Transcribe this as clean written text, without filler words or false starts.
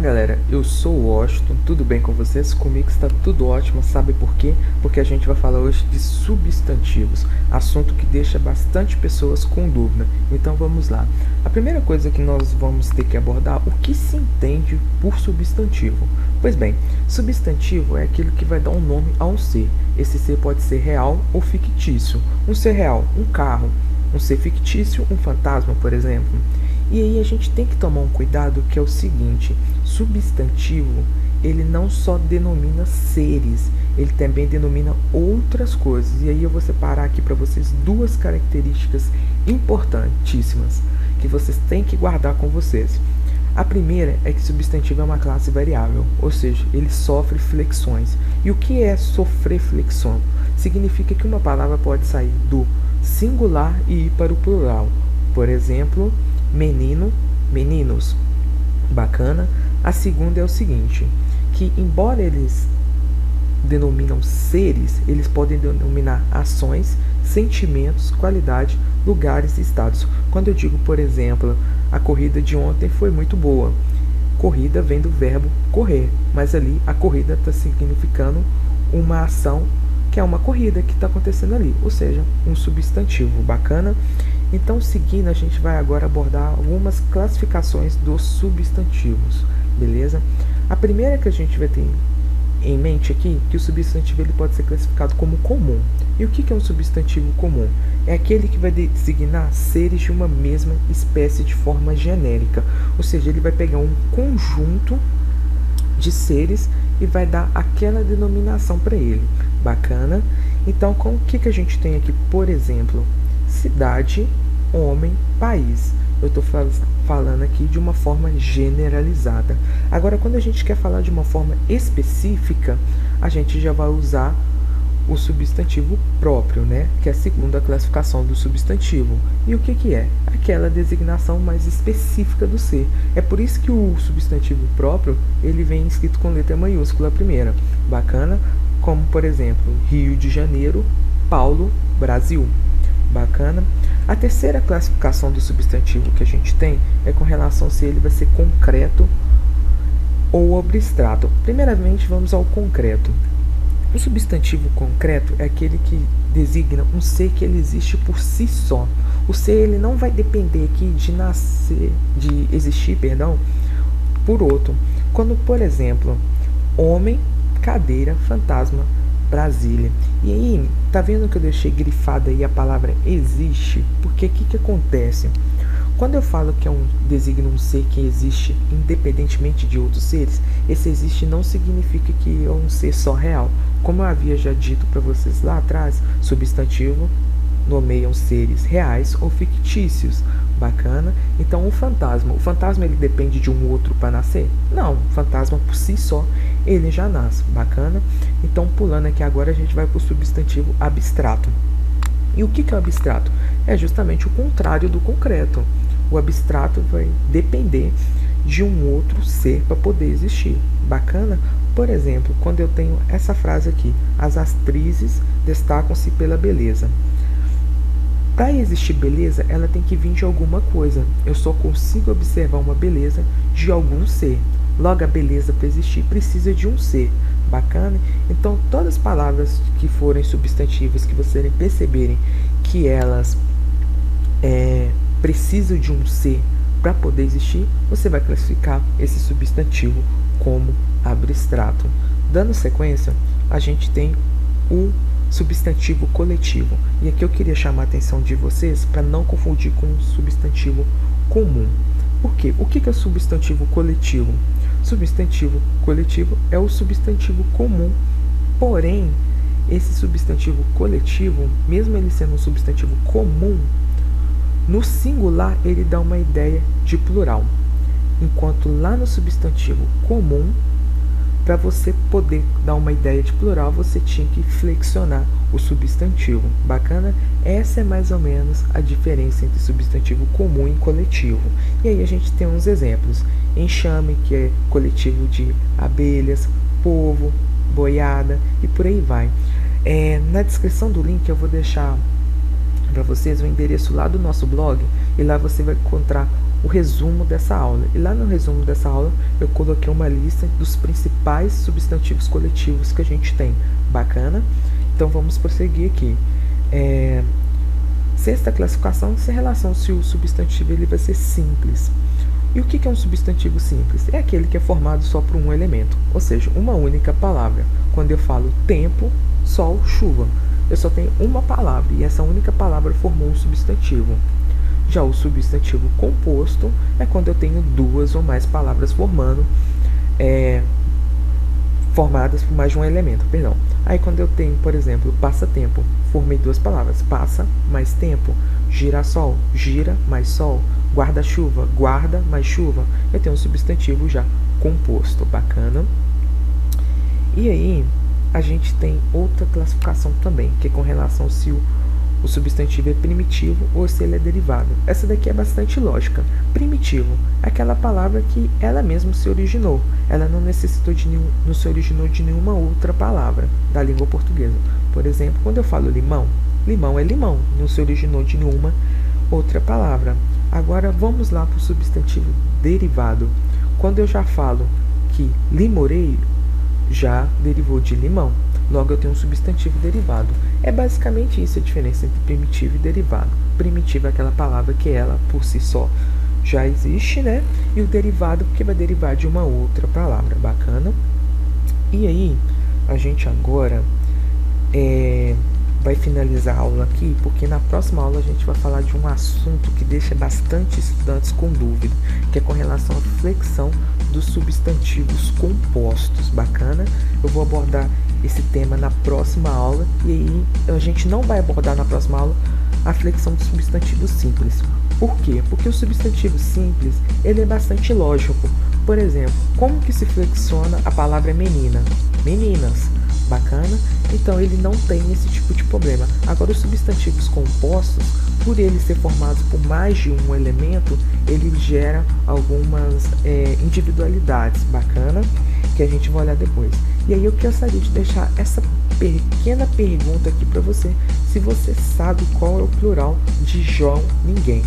Galera, eu sou o Washington, tudo bem com vocês? Comigo está tudo ótimo, sabe por quê? Porque a gente vai falar hoje de substantivos, assunto que deixa bastante pessoas com dúvida. Então vamos lá. A primeira coisa que nós vamos ter que abordar, o que se entende por substantivo? Pois bem, substantivo é aquilo que vai dar um nome a um ser. Esse ser pode ser real ou fictício. Um ser real, um carro. Um ser fictício, um fantasma, por exemplo. E aí a gente tem que tomar um cuidado, que é o seguinte: substantivo, ele não só denomina seres, ele também denomina outras coisas. E aí eu vou separar aqui para vocês duas características importantíssimas que vocês têm que guardar com vocês. A primeira é que substantivo é uma classe variável, ou seja, ele sofre flexões. E o que é sofrer flexão? Significa que uma palavra pode sair do singular e ir para o plural. Por exemplo, menino, meninos. Bacana. A segunda é o seguinte, que embora eles denominam seres, eles podem denominar ações, sentimentos, qualidade, lugares e estados. Quando eu digo, por exemplo, a corrida de ontem foi muito boa. Corrida vem do verbo correr, mas ali a corrida está significando uma ação que é uma corrida que está acontecendo ali, ou seja, um substantivo. Bacana? Então, seguindo, a gente vai agora abordar algumas classificações dos substantivos, beleza? A primeira que a gente vai ter em mente aqui, que o substantivo ele pode ser classificado como comum. E o que é um substantivo comum? É aquele que vai designar seres de uma mesma espécie de forma genérica, ou seja, ele vai pegar um conjunto de seres e vai dar aquela denominação para ele. Bacana? Então, com o que a gente tem aqui, por exemplo, cidade, homem, país. Eu estou falando aqui de uma forma generalizada. Agora, quando a gente quer falar de uma forma específica, a gente já vai usar o substantivo próprio, né? Que é a segunda classificação do substantivo. E o que é? Aquela designação mais específica do ser. É por isso que o substantivo próprio, ele vem escrito com letra maiúscula a primeira. Bacana? Como, por exemplo, Rio de Janeiro, Paulo, Brasil. Bacana? A terceira classificação do substantivo que a gente tem é com relação se ele vai ser concreto ou abstrato. Primeiramente, vamos ao concreto. O substantivo concreto é aquele que designa um ser que ele existe por si só. O ser ele não vai depender aqui de existir, por outro. Quando, por exemplo, homem, cadeira, fantasma, Brasília. E aí, tá vendo que eu deixei grifada aí a palavra existe? Porque o que acontece? Quando eu falo que designa um ser que existe independentemente de outros seres, esse existe não significa que é um ser só real. Como eu havia já dito para vocês lá atrás, substantivo nomeiam seres reais ou fictícios. Bacana? Então, o fantasma ele depende de um outro para nascer? Não, o fantasma por si só, ele já nasce. Bacana? Então, pulando aqui agora, a gente vai para o substantivo abstrato. E o que é o abstrato? É justamente o contrário do concreto. O abstrato vai depender de um outro ser para poder existir. Bacana? Por exemplo, quando eu tenho essa frase aqui, as atrizes destacam-se pela beleza. Para existir beleza, ela tem que vir de alguma coisa. Eu só consigo observar uma beleza de algum ser. Logo, a beleza para existir precisa de um ser. Bacana? Então, todas as palavras que forem substantivas, que vocês perceberem que elas precisam de um ser para poder existir, você vai classificar esse substantivo como abstrato. Dando sequência, a gente tem o substantivo coletivo. E aqui eu queria chamar a atenção de vocês para não confundir com o substantivo comum. Por quê? O que é substantivo coletivo? Substantivo coletivo é o substantivo comum. Porém, esse substantivo coletivo, mesmo ele sendo um substantivo comum, no singular ele dá uma ideia de plural. Enquanto lá no substantivo comum, para você poder dar uma ideia de plural, você tinha que flexionar o substantivo. Bacana? Essa é mais ou menos a diferença entre substantivo comum e coletivo. E aí a gente tem uns exemplos. Enxame, que é coletivo de abelhas, povo, boiada e por aí vai. Na descrição do link eu vou deixar para vocês o endereço lá do nosso blog, e lá você vai encontrar o resumo dessa aula. E lá no resumo dessa aula eu coloquei uma lista dos principais substantivos coletivos que a gente tem. Bacana? Então vamos prosseguir aqui. Sexta classificação, se relação se o substantivo ele vai ser simples. E o que é um substantivo simples? É aquele que é formado só por um elemento, ou seja, uma única palavra. Quando eu falo tempo, sol, chuva, eu só tenho uma palavra e essa única palavra formou um substantivo. Já o substantivo composto é quando eu tenho duas ou mais palavras formadas por mais de um elemento, perdão. Aí quando eu tenho, por exemplo, passatempo, formei duas palavras, passa mais tempo, girassol, gira mais sol, guarda-chuva, guarda mais chuva, eu tenho um substantivo já composto, bacana? E aí, a gente tem outra classificação também, que é com relação se o substantivo é primitivo ou se ele é derivado. Essa daqui é bastante lógica. Primitivo é aquela palavra que ela mesma se originou. Ela não necessitou não se originou de nenhuma outra palavra da língua portuguesa. Por exemplo, quando eu falo limão, limão é limão, não se originou de nenhuma outra palavra. Agora vamos lá para o substantivo derivado. Quando eu já falo que limoeiro, já derivou de limão. Logo eu tenho um substantivo derivado. É basicamente isso a diferença entre primitivo e derivado. Primitivo é aquela palavra que ela, por si só, já existe, né? E o derivado porque vai derivar de uma outra palavra. Bacana? E aí, a gente agora vai finalizar a aula aqui, porque na próxima aula a gente vai falar de um assunto que deixa bastante estudantes com dúvida, que é com relação à flexão dos substantivos compostos. Bacana? Eu vou abordar esse tema na próxima aula, e aí a gente não vai abordar na próxima aula a flexão dos substantivos simples. Por quê? Porque o substantivo simples, ele é bastante lógico. Por exemplo, como que se flexiona a palavra menina? Meninas. Bacana? Então ele não tem esse tipo de problema. Agora os substantivos compostos, por ele ser formados por mais de um elemento, ele gera algumas individualidades. Bacana? Que a gente vai olhar depois. E aí eu gostaria de deixar essa pequena pergunta aqui para você, se você sabe qual é o plural de João Ninguém.